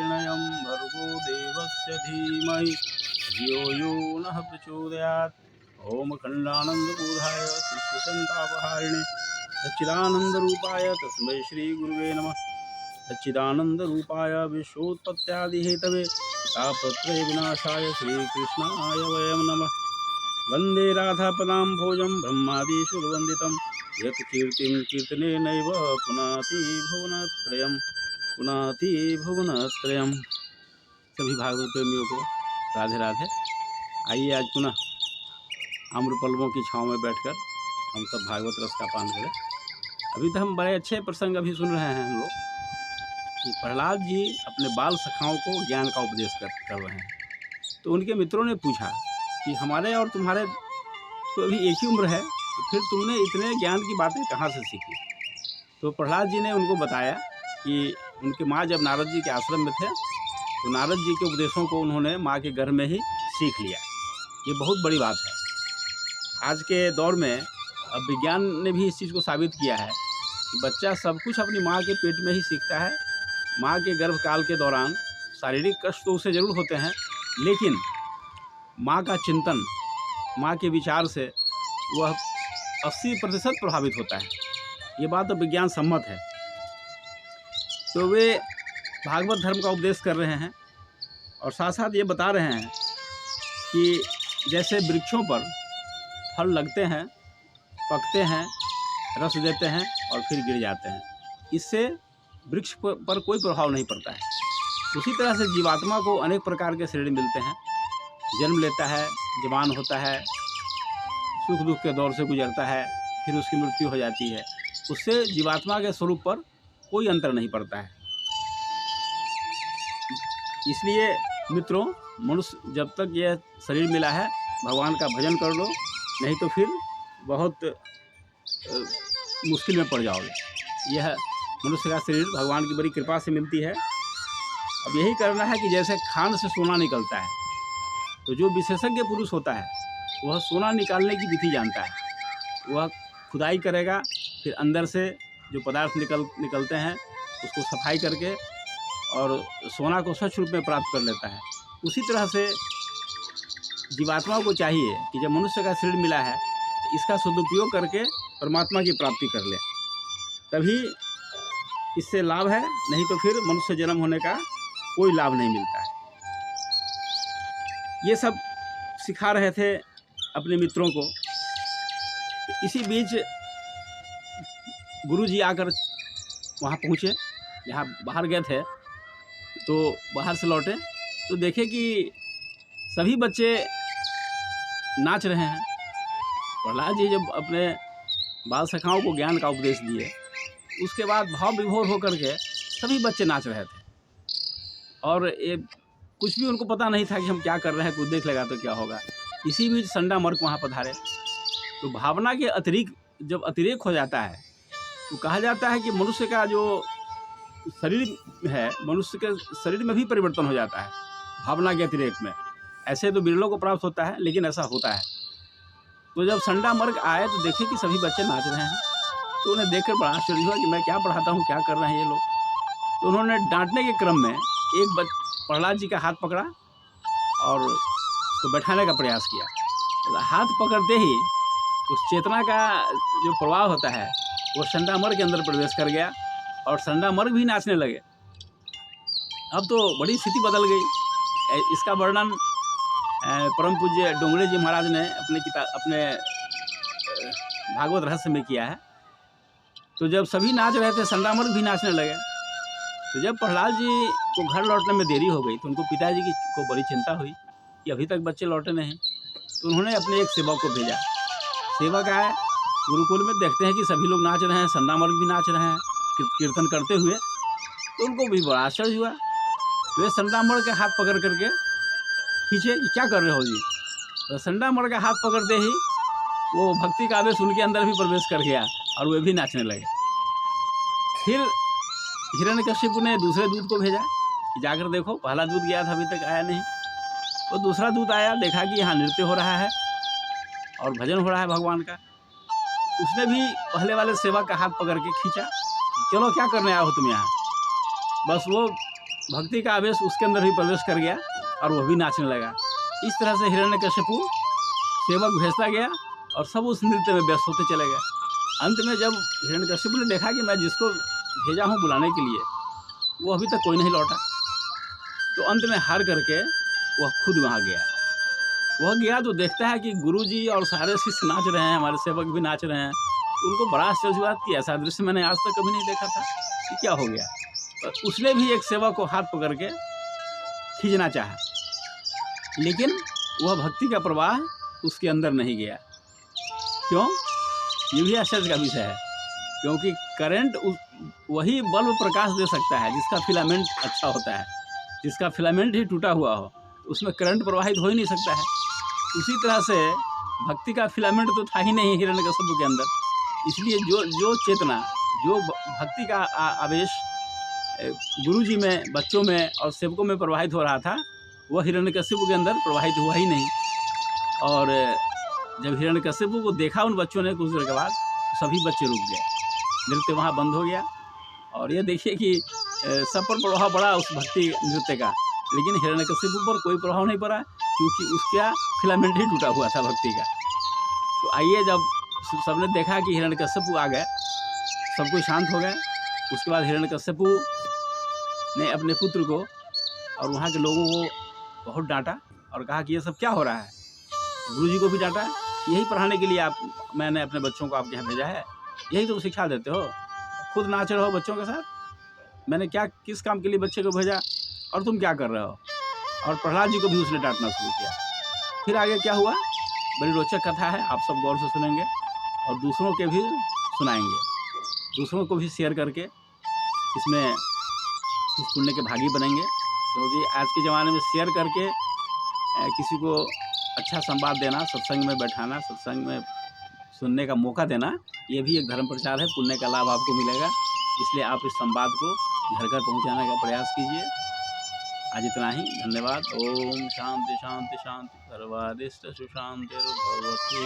हिरण्यं भर्गो देवस्य धीमहि धियो यो नः प्रचोदयात्। ओम खंडानंदबोधाय शिष्यसंतापहारिणे सच्चिदानंदरूपाय तस्मै श्री गुरुवे नमः। सच्चिदानंदरूपाय विश्वोत्पत्त्यादिहेतवे तापत्रय विनाशाय श्रीकृष्णाय वयं नमः। वंदे राधापदाम्भोजं ब्रह्मादिषुर्वन्दितं यत् कीर्तिं कीर्तनेनैव पुनाति भुवनत्रयं। सभी भागवत प्रेमियों को राधे राधे। आइए आज पुनः आम्रपल्लवों की छाँव में बैठकर हम सब भागवत रस का पान करें। अभी तो हम बड़े अच्छे प्रसंग अभी सुन रहे हैं हम लोग कि प्रहलाद जी अपने बाल सखाओं को ज्ञान का उपदेश कर रहे हैं। तो उनके मित्रों ने पूछा कि हमारे और तुम्हारे तो अभी एक ही उम्र है, तो फिर तुमने इतने ज्ञान की बातें कहाँ से सीखी। तो प्रहलाद जी ने उनको बताया कि उनकी माँ जब नारद जी के आश्रम में थे तो नारद जी के उपदेशों को उन्होंने माँ के घर में ही सीख लिया। ये बहुत बड़ी बात है। आज के दौर में अब विज्ञान ने भी इस चीज़ को साबित किया है कि बच्चा सब कुछ अपनी माँ के पेट में ही सीखता है। माँ के गर्भकाल के दौरान शारीरिक कष्ट तो उसे ज़रूर होते हैं, लेकिन माँ का चिंतन, माँ के विचार से वह 80% प्रभावित होता है। ये बात तो विज्ञान सम्मत है। तो वे भागवत धर्म का उपदेश कर रहे हैं और साथ साथ ये बता रहे हैं कि जैसे वृक्षों पर फल लगते हैं, पकते हैं, रस देते हैं और फिर गिर जाते हैं, इससे वृक्ष पर कोई प्रभाव नहीं पड़ता है। उसी तरह से जीवात्मा को अनेक प्रकार के शरीर मिलते हैं, जन्म लेता है, जवान होता है, सुख दुख के दौर से गुजरता है, फिर उसकी मृत्यु हो जाती है। उससे जीवात्मा के स्वरूप पर कोई अंतर नहीं पड़ता है। इसलिए मित्रों, मनुष्य जब तक यह शरीर मिला है भगवान का भजन कर लो, नहीं तो फिर बहुत मुश्किल में पड़ जाओगे। यह मनुष्य का शरीर भगवान की बड़ी कृपा से मिलती है। अब यही करना है कि जैसे खान से सोना निकलता है, तो जो विशेषज्ञ पुरुष होता है वह सोना निकालने की विधि जानता है। वह खुदाई करेगा, फिर अंदर से जो पदार्थ निकलते हैं उसको सफाई करके और सोना को स्वच्छ रूप में प्राप्त कर लेता है। उसी तरह से जीवात्मा को चाहिए कि जब मनुष्य का शरीर मिला है इसका सदुपयोग करके परमात्मा की प्राप्ति कर ले, तभी इससे लाभ है, नहीं तो फिर मनुष्य जन्म होने का कोई लाभ नहीं मिलता है। ये सब सिखा रहे थे अपने मित्रों को। इसी बीच गुरु जी आकर वहाँ पहुँचे, जहाँ बाहर गए थे, तो बाहर से लौटे तो देखे कि सभी बच्चे नाच रहे हैं। प्रहलाद जी जब अपने बाल सखाओं को ज्ञान का उपदेश दिए, उसके बाद भाव विभोर होकर के सभी बच्चे नाच रहे थे और ये कुछ भी उनको पता नहीं था कि हम क्या कर रहे हैं, कुछ देख लेगा तो क्या होगा। इसी बीच संडा मर्क वहाँ पधारे। तो भावना के अतिरिक्त जब अतिरेक हो जाता है तो कहा जाता है कि मनुष्य का जो शरीर है, मनुष्य के शरीर में भी परिवर्तन हो जाता है भावना के अतिरेक में। ऐसे तो बिरलों को प्राप्त होता है, लेकिन ऐसा होता है। तो जब संडा मर्ग आए तो देखे कि सभी बच्चे नाच रहे हैं, तो उन्हें देखकर बड़ा आश्चर्य हुआ कि मैं क्या पढ़ाता हूँ, क्या कर रहे हैं ये लोग। तो उन्होंने डांटने के क्रम में एक प्रहलाद जी का हाथ पकड़ा और उसको बैठाने का प्रयास किया। तो हाथ पकड़ते ही उस चेतना का जो प्रभाव होता है वो संडा मर्ग के अंदर प्रवेश कर गया और संडा मर्ग भी नाचने लगे। अब तो बड़ी स्थिति बदल गई। इसका वर्णन परम पूज्य डोंगरे जी महाराज ने अपने भागवत रहस्य में किया है। तो जब सभी नाच रहे थे, संडा मर्ग भी नाचने लगे। तो जब प्रहलाद जी को घर लौटने में देरी हो गई तो उनको पिताजी को बड़ी चिंता हुई कि अभी तक बच्चे लौटे नहीं। तो उन्होंने अपने एक सेवक को भेजा। सेवक आए, गुरुकुल में देखते हैं कि सभी लोग नाच रहे हैं, संडा मर्ग भी नाच रहे हैं कीर्तन करते हुए। तो उनको भी बड़ा आश्चर्य हुआ। तो वे संडा मर्ग के हाथ पकड़ करके खींचे कि क्या कर रहे हो जी। तो संडा मर्ग का हाथ पकड़ते ही वो भक्ति का आवेश उनके अंदर भी प्रवेश कर गया और वे भी नाचने लगे। फिर हिरण्यकश्यप ने दूसरे दूत को भेजा कि जाकर देखो, पहला दूत गया था अभी तक आया नहीं। तो दूसरा दूत आया, देखा कि यहाँ नृत्य हो रहा है और भजन हो रहा है भगवान का। उसने भी पहले वाले सेवक का हाथ पकड़ के खींचा, चलो क्या करने आए हो तुम यहाँ। बस वो भक्ति का आवेश उसके अंदर भी प्रवेश कर गया और वह भी नाचने लगा। इस तरह से हिरण्यकश्यपु सेवक भेजता गया और सब उस नृत्य में व्यस्त होते चले गए। अंत में जब हिरण्यकश्यपु ने देखा कि मैं जिसको भेजा हूँ बुलाने के लिए वो अभी तक कोई नहीं लौटा, तो अंत में हार करके वह खुद वहाँ गया। वह गया तो देखता है कि गुरुजी और सारे शिष्य नाच रहे हैं, हमारे सेवक भी नाच रहे हैं। तो उनको बड़ा आश्चर्य हुआ कि ऐसा दृश्य मैंने आज तक कभी नहीं देखा था, कि क्या हो गया। तो उसने भी एक सेवक को हाथ पकड़ के खींचना चाहा, लेकिन वह भक्ति का प्रवाह उसके अंदर नहीं गया। क्यों? ये भी आश्चर्य का विषय है, क्योंकि करंट वही बल्ब प्रकाश दे सकता है जिसका फिलामेंट अच्छा होता है। जिसका फिलामेंट ही टूटा हुआ हो उसमें करंट प्रवाहित हो ही नहीं सकता है। उसी तरह से भक्ति का फिलामेंट तो था ही नहीं हिरण्यकश्यप के अंदर, इसलिए जो चेतना, जो भक्ति का आवेश गुरुजी में, बच्चों में और सेवकों में प्रवाहित हो रहा था, वह हिरण्यकश्यप के अंदर प्रवाहित हुआ ही नहीं। और जब हिरण्यकश्यप को देखा उन बच्चों ने कुछ देर के बाद, तो सभी बच्चे रुक गए, नृत्य वहाँ बंद हो गया। और ये देखिए कि सब पर प्रभाव पड़ा उस भक्ति नृत्य का, लेकिन हिरण्यकश्यप पर कोई प्रभाव नहीं पड़ा, क्योंकि उसका फिलामेंट ही टूटा हुआ था भक्ति का। तो आइए, जब सबने देखा कि हिरण्यकश्यप आ गए, सब कोई शांत हो गए। उसके बाद हिरण्यकश्यप ने अपने पुत्र को और वहाँ के लोगों को बहुत डांटा और कहा कि ये सब क्या हो रहा है। गुरुजी को भी डांटा, यही पढ़ाने के लिए मैंने अपने बच्चों को आपके यहाँ भेजा है, यही तुम शिक्षा देते हो, खुद नाच रहे हो बच्चों के साथ। मैंने क्या किस काम के लिए बच्चे को भेजा और तुम क्या कर रहे हो। और प्रहलाद जी को भी उसने डांटना शुरू किया। फिर आगे क्या हुआ, बड़ी रोचक कथा है, आप सब गौर से सुनेंगे और दूसरों के भी सुनाएंगे, दूसरों को भी शेयर करके इसमें इस पुण्य के भागी बनेंगे। क्योंकि आज के ज़माने में शेयर करके किसी को अच्छा संवाद देना, सत्संग में बैठाना, सत्संग में सुनने का मौका देना, ये भी एक धर्म प्रचार है, पुण्य का लाभ आपको मिलेगा। इसलिए आप इस संवाद को घर घर पहुंचाने का प्रयास कीजिए। आज इतना ही, धन्यवाद। ओम शांति शांति शांति, सर्वादिष्ट सुशांतिर्भवतु।